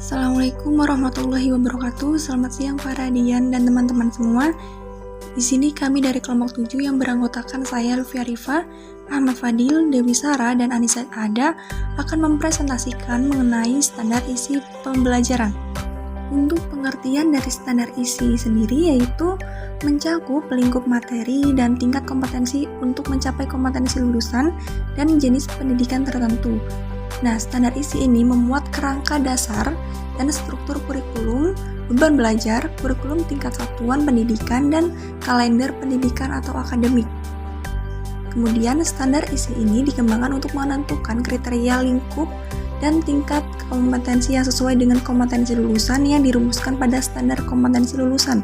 Assalamualaikum warahmatullahi wabarakatuh. Selamat siang para Dian dan teman-teman semua. Di sini kami dari kelompok 7 yang beranggotakan saya Lufia Rifa, Ahmad Fadil, Dewi Sara, dan Anissa Ada akan mempresentasikan mengenai standar isi pembelajaran. Untuk pengertian dari standar isi sendiri yaitu mencakup lingkup materi dan tingkat kompetensi untuk mencapai kompetensi lulusan dan jenis pendidikan tertentu. Nah, standar isi ini memuat kerangka dasar dan struktur kurikulum, beban belajar, kurikulum tingkat satuan pendidikan, dan kalender pendidikan atau akademik. Kemudian, standar isi ini dikembangkan untuk menentukan kriteria lingkup dan tingkat kompetensi yang sesuai dengan kompetensi lulusan yang dirumuskan pada standar kompetensi lulusan,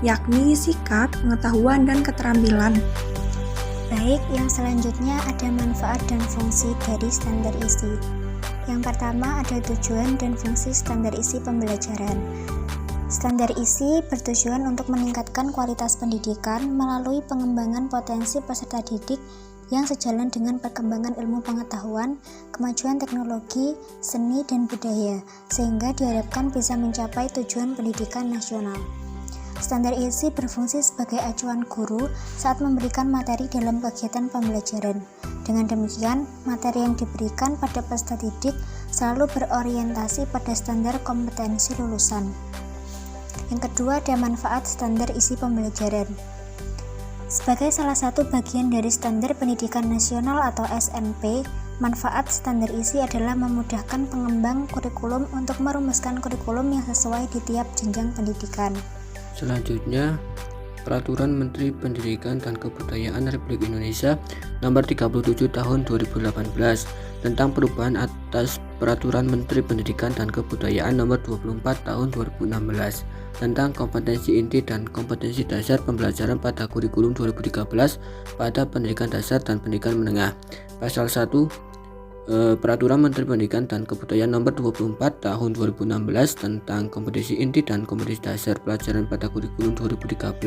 yakni sikap, pengetahuan, dan keterampilan. Baik, yang selanjutnya ada manfaat dan fungsi dari standar isi. Yang pertama ada tujuan dan fungsi standar isi pembelajaran. Standar isi bertujuan untuk meningkatkan kualitas pendidikan melalui pengembangan potensi peserta didik yang sejalan dengan perkembangan ilmu pengetahuan, kemajuan teknologi, seni, dan budaya, sehingga diharapkan bisa mencapai tujuan pendidikan nasional. Standar isi berfungsi sebagai acuan guru saat memberikan materi dalam kegiatan pembelajaran. Dengan demikian, materi yang diberikan pada peserta didik selalu berorientasi pada standar kompetensi lulusan. Yang kedua, ada manfaat standar isi pembelajaran. Sebagai salah satu bagian dari Standar Pendidikan Nasional atau SMP, manfaat standar isi adalah memudahkan pengembang kurikulum untuk merumuskan kurikulum yang sesuai di tiap jenjang pendidikan. Selanjutnya, Peraturan Menteri Pendidikan dan Kebudayaan Republik Indonesia Nomor 37 Tahun 2018 tentang perubahan atas Peraturan Menteri Pendidikan dan Kebudayaan Nomor 24 Tahun 2016 tentang kompetensi inti dan kompetensi dasar pembelajaran pada kurikulum 2013 pada pendidikan dasar dan pendidikan menengah. Pasal 1 Peraturan Menteri Pendidikan dan Kebudayaan Nomor 24 Tahun 2016 tentang kompetensi inti dan kompetensi dasar pelajaran pada kurikulum 2013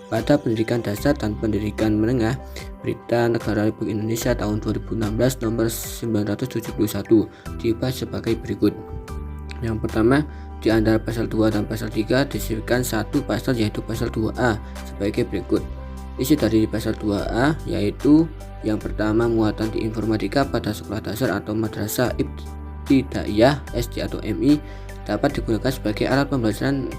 pada pendidikan dasar dan pendidikan menengah. Berita Negara Republik Indonesia tahun 2016 Nomor 971 diubah sebagai berikut. Yang pertama, di antara pasal 2 dan pasal 3 disebutkan satu pasal yaitu pasal 2A sebagai berikut. Isi dari pasal 2A yaitu yang pertama, muatan di informatika pada sekolah dasar atau madrasah ibtidaiyah SD atau MI dapat digunakan sebagai alat pembelajaran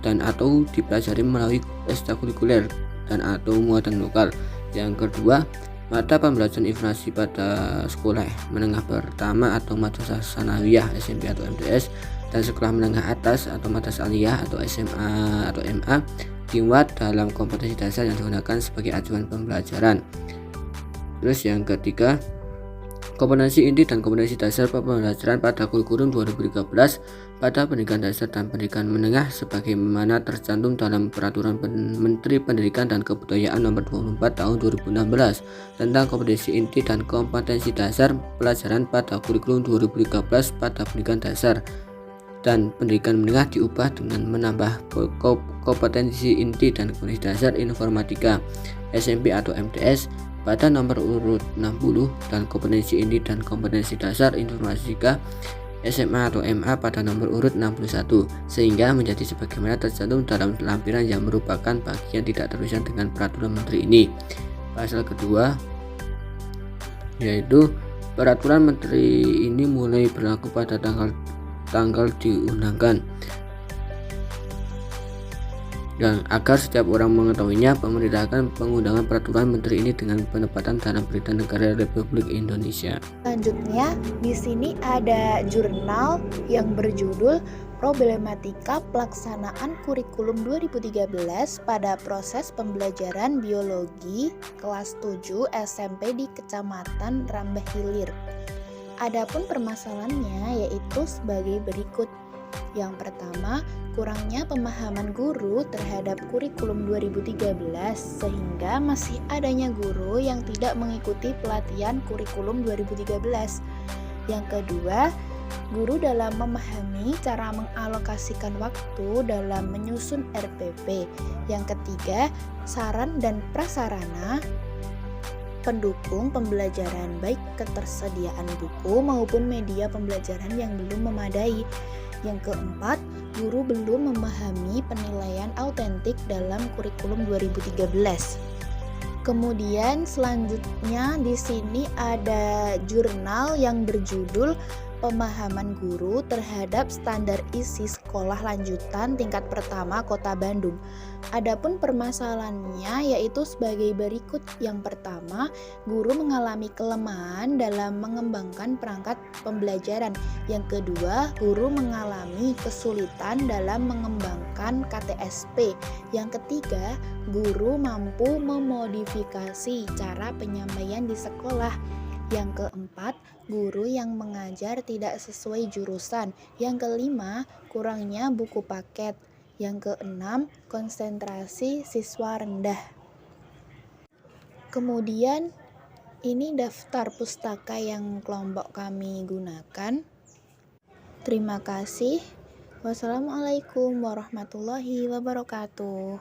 dan atau dipelajari melalui ekstrakurikuler dan atau muatan lokal. Yang kedua, mata pembelajaran informasi pada sekolah menengah pertama atau madrasah sanawiyah SMP atau MTS dan sekolah menengah atas atau madrasah aliyah atau SMA atau MA dimuat dalam kompetensi dasar yang digunakan sebagai acuan pembelajaran. Terus yang ketiga, kompetensi inti dan kompetensi dasar pembelajaran pada kurikulum 2013 pada pendidikan dasar dan pendidikan menengah sebagaimana tercantum dalam Peraturan Menteri Pendidikan dan Kebudayaan Nomor 24 Tahun 2016 tentang kompetensi inti dan kompetensi dasar pelajaran pada kurikulum 2013 pada pendidikan dasar dan pendidikan menengah diubah dengan menambah kompetensi inti dan kompetensi dasar informatika SMP atau MTS pada nomor urut 60 dan kompetensi inti dan kompetensi dasar informatika SMA atau MA pada nomor urut 61 sehingga menjadi sebagaimana tercantum dalam lampiran yang merupakan bagian tidak terpisah dengan peraturan menteri ini. Pasal kedua yaitu peraturan menteri ini mulai berlaku pada tanggal diundangkan. Dan agar setiap orang mengetahuinya, pemerintah akan pengundangan peraturan menteri ini dengan penempatan dalam Berita Negara Republik Indonesia. Selanjutnya, di sini ada jurnal yang berjudul Problematika Pelaksanaan Kurikulum 2013 pada Proses Pembelajaran Biologi kelas 7 SMP di Kecamatan Rambah Hilir. Adapun permasalahannya yaitu sebagai berikut. Yang pertama, kurangnya pemahaman guru terhadap kurikulum 2013 sehingga masih adanya guru yang tidak mengikuti pelatihan kurikulum 2013. Yang kedua, guru dalam memahami cara mengalokasikan waktu dalam menyusun RPP. Yang ketiga, saran dan prasarana pendukung pembelajaran, baik ketersediaan buku maupun media pembelajaran yang belum memadai. Yang keempat, guru belum memahami penilaian autentik dalam kurikulum 2013. Kemudian selanjutnya di sini ada jurnal yang berjudul Pemahaman Guru Terhadap Standar Isi Sekolah Lanjutan Tingkat Pertama Kota Bandung. Adapun permasalahannya yaitu sebagai berikut. Yang pertama, guru mengalami kelemahan dalam mengembangkan perangkat pembelajaran. Yang kedua, guru mengalami kesulitan dalam mengembangkan KTSP. Yang ketiga, guru mampu memodifikasi cara penyampaian di sekolah. Yang keempat, guru yang mengajar tidak sesuai jurusan. Yang kelima, kurangnya buku paket. Yang keenam, konsentrasi siswa rendah. Kemudian, ini daftar pustaka yang kelompok kami gunakan. Terima kasih. Wassalamualaikum warahmatullahi wabarakatuh.